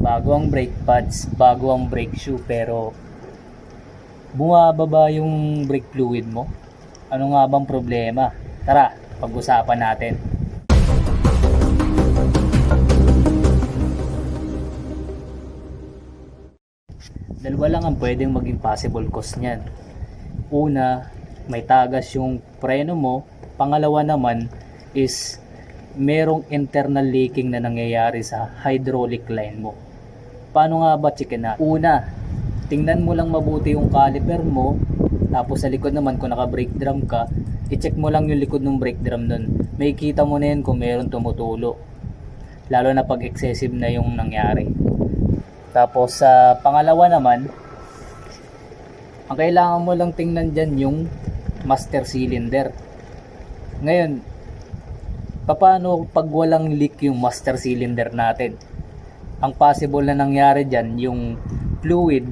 Bago ang brake pads, bago ang brake shoe, pero bumababa yung brake fluid mo. Ano nga bang problema? Tara, pag-usapan natin. Dalawa lang ang pwedeng maging possible cause niyan. Una, may tagas yung preno mo. Pangalawa naman is merong internal leaking na nangyayari sa hydraulic line mo. Paano nga ba chicken na? Una, tingnan mo lang mabuti yung caliper mo. Tapos sa likod naman kung naka brake drum ka, i-check mo lang yung likod ng brake drum nun. May kita mo na yun kung meron tumutulo. Lalo na pag excessive na yung nangyari. Tapos sa pangalawa naman, ang kailangan mo lang tingnan dyan yung master cylinder. Ngayon, paano pag walang leak yung master cylinder natin? Ang possible na nangyari dyan, yung fluid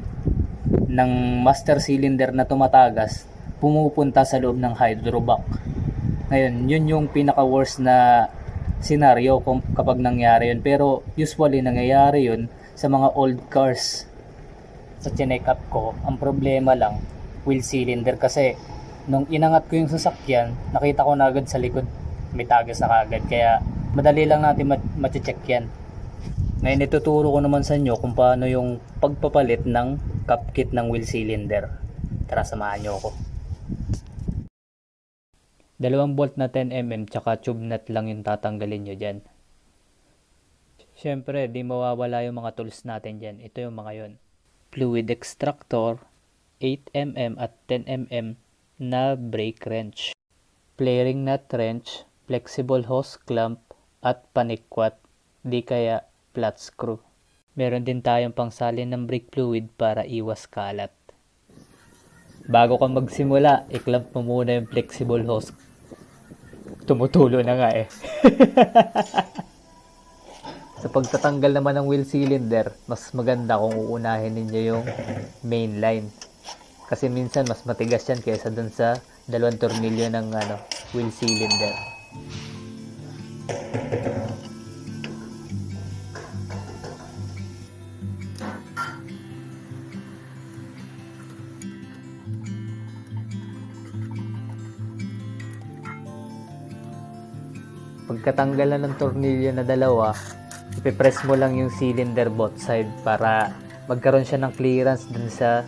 ng master cylinder na tumatagas, pumupunta sa loob ng hydrovac. Ngayon, yun yung pinaka-worst na scenario kapag nangyari yun. Pero usually nangyayari yun sa mga old cars. Sa chinek up ko, ang problema lang wheel cylinder, kasi nung inangat ko yung sasakyan, nakita ko na agad sa likod may tagas na kagad, kaya madali lang natin ma-check yan. Ngayon ituturo ko naman sa inyo kung paano yung pagpapalit ng cap kit ng wheel cylinder. Tara, samahan nyo ako. 2 bolt na 10mm tsaka tube nut lang yung tatanggalin nyo dyan. Siyempre, di mawawala yung mga tools natin dyan. Ito yung mga yon: fluid extractor, 8mm at 10mm na brake wrench, flaring nut wrench, flexible hose clamp, at panikwat, di kaya flat screw. Meron din tayong pangsalin ng brake fluid para iwas kalat. Bago ka magsimula, i-clamp mo muna yung flexible hose. Tumutulo na nga eh. Sa pagtatanggal naman ng wheel cylinder, mas maganda kung uunahin ninyo yung main line. Kasi minsan mas matigas yan kaysa dun sa 2 tornilyo ng wheel cylinder. Pagkatanggal na ng tornilyo na dalawa, ipipress mo lang yung cylinder both side para magkaroon siya ng clearance dun sa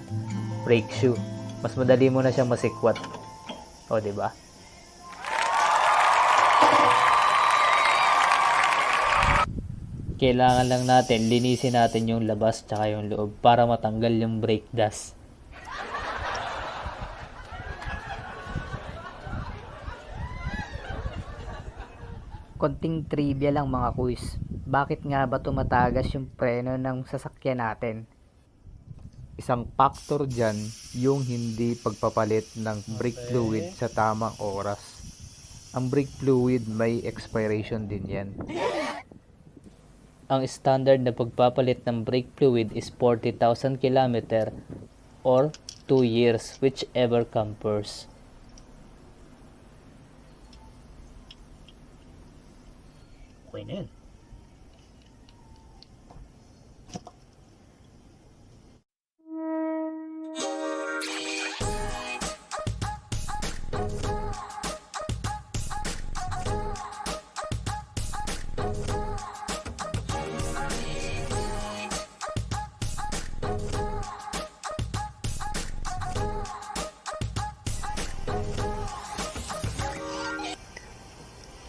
brake shoe. Mas madali mo na siyang masikwat. O, diba? Kailangan lang natin linisin natin yung labas tsaka yung loob para matanggal yung brake dust. Konting trivia lang mga kuys. Bakit nga ba tumatagas yung preno ng sasakyan natin? Isang factor dyan yung hindi pagpapalit ng brake fluid sa tamang oras. Ang brake fluid may expiration din yan. Ang standard na pagpapalit ng brake fluid is 40,000 km or 2 years, whichever comes first. Okay na yun.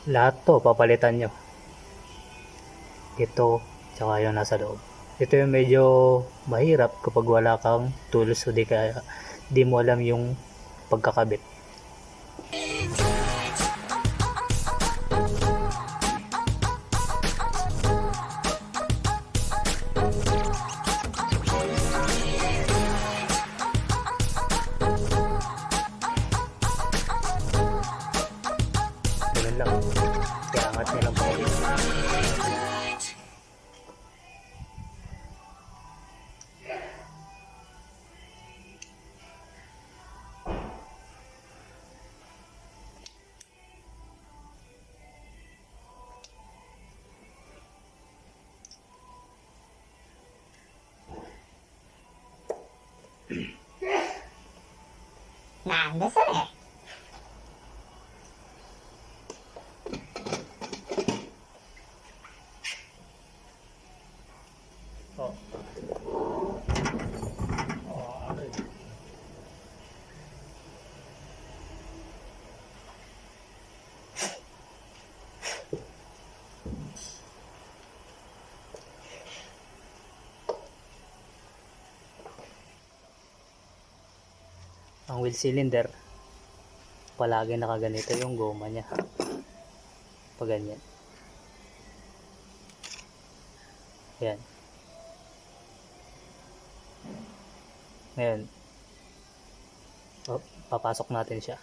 Lahat to papalitan nyo. Ito, tsaka yung nasa loob. Ito yung medyo mahirap kapag wala kang tools o di mo alam yung pagkakabit. Ganun lang. Kaya angat nyo lang paulit. なんでそれ。Ang wheel cylinder, palagi nakaganito yung goma niya. Pag ganyan. Ayan. Ngayon, papasok natin siya.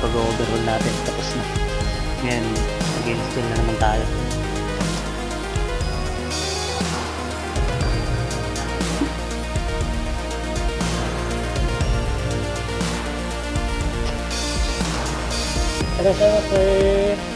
Pag-overhaul natin tapos na. Ngayon, mag-install na naman tayo. Sir.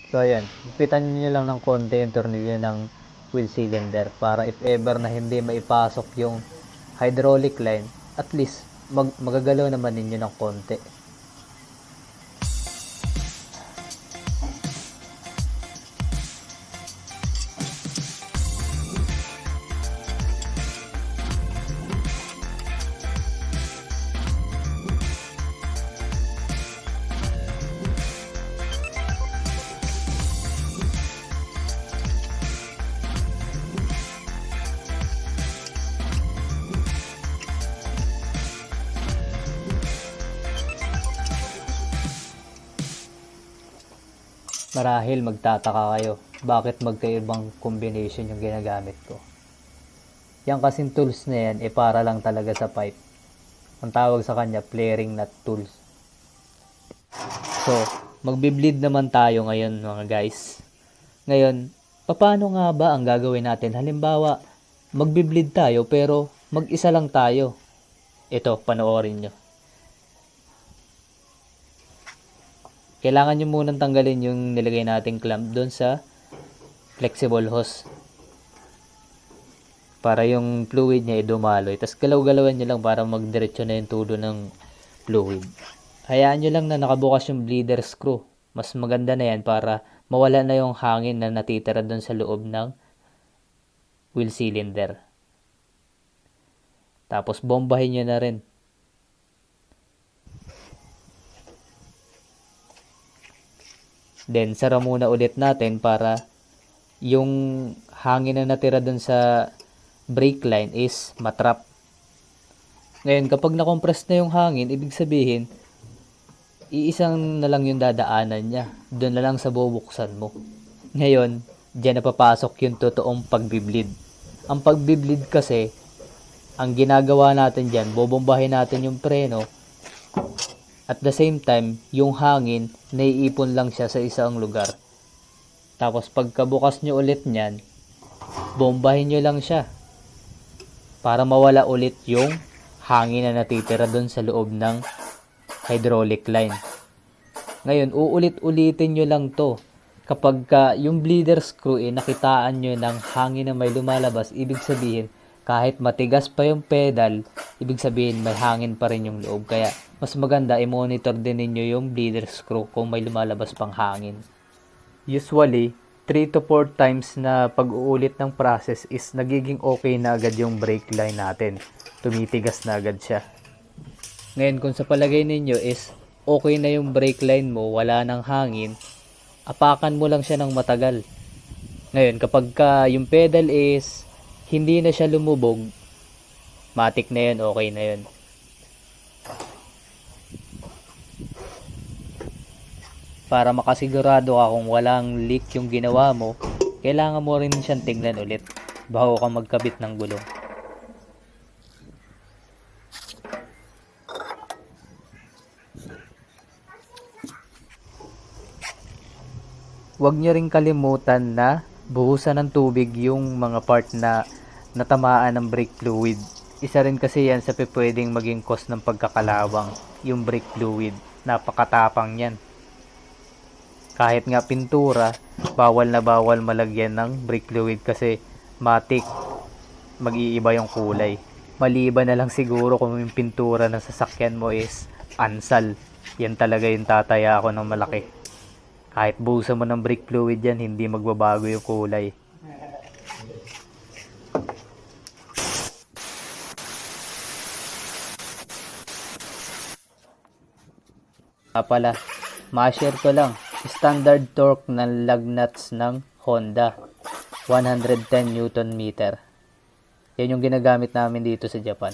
So ayan, ipitan nyo lang ng konti yung tornilyo ng wheel cylinder para if ever na hindi maipasok yung hydraulic line, at least magagalaw naman ninyo ng konti. Marahil magtataka kayo, bakit magkaibang combination yung ginagamit ko. Yang kasing tools na yan, para lang talaga sa pipe. Ang tawag sa kanya, flaring nut tools. So, magbi-bleed naman tayo ngayon mga guys. Ngayon, paano nga ba ang gagawin natin? Halimbawa, magbi-bleed tayo pero mag-isa lang tayo. Ito, panoorin nyo. Kailangan nyo munang tanggalin yung nilagay nating clamp doon sa flexible hose. Para yung fluid niya dumaloy. Tapos galaw-galawan nyo lang para magdiretso na yung tulo ng fluid. Hayaan nyo lang na nakabukas yung bleeder screw. Mas maganda na yan para mawala na yung hangin na natitira doon sa loob ng wheel cylinder. Tapos bombahin nyo na rin. Then sara muna ulit natin para yung hangin na natira doon sa brake line is matrap. Ngayon kapag na-compress na yung hangin, ibig sabihin iisang na lang yung dadaanan niya. Doon na lang sa bubuksan mo. Ngayon, diyan na papasok yung totoong pagbibleed. Ang pagbibleed kasi, ang ginagawa natin diyan, bobombahin natin yung preno. At the same time, yung hangin, naiipon lang siya sa isang lugar. Tapos pagkabukas nyo ulit niyan, bombahin nyo lang siya. Para mawala ulit yung hangin na natitira doon sa loob ng hydraulic line. Ngayon, uulit-ulitin nyo lang to. Kapag yung bleeder screw nakitaan nyo ng hangin na may lumalabas, ibig sabihin, kahit matigas pa yung pedal, ibig sabihin may hangin pa rin yung loob. Kaya, mas maganda i-monitor din ninyo yung bleeder screw kung may lumalabas pang hangin. Usually, 3 to 4 times na pag-uulit ng process is nagiging okay na agad yung brake line natin. Tumitigas na agad siya. Ngayon, kung sa palagay ninyo is okay na yung brake line mo, wala nang hangin, apakan mo lang siya ng matagal. Ngayon, kapag yung pedal is hindi na siya lumubog, matik na yun, okay na yun. Para makasigurado ka kung walang leak yung ginawa mo, kailangan mo rin siyang tingnan ulit bago ka magkabit ng gulong. Huwag nyo rin kalimutan na buhusan ng tubig yung mga part na natamaan ng brake fluid. Isa rin kasi yan sa pwedeng maging cause ng pagkakalawang, yung brake fluid. Napakatapang yan. Kahit nga pintura, bawal na bawal malagyan ng brake fluid kasi matik, mag-iiba yung kulay. Maliban na lang siguro kung yung pintura ng sasakyan mo is ansal. Yan talaga yung tataya ako ng malaki. Kahit buhusan mo ng brake fluid yan, hindi magbabago yung kulay. Pala, ma-share ko lang. Standard torque ng lug nuts ng Honda. 110 Newton meter. Yan yung ginagamit namin dito sa Japan.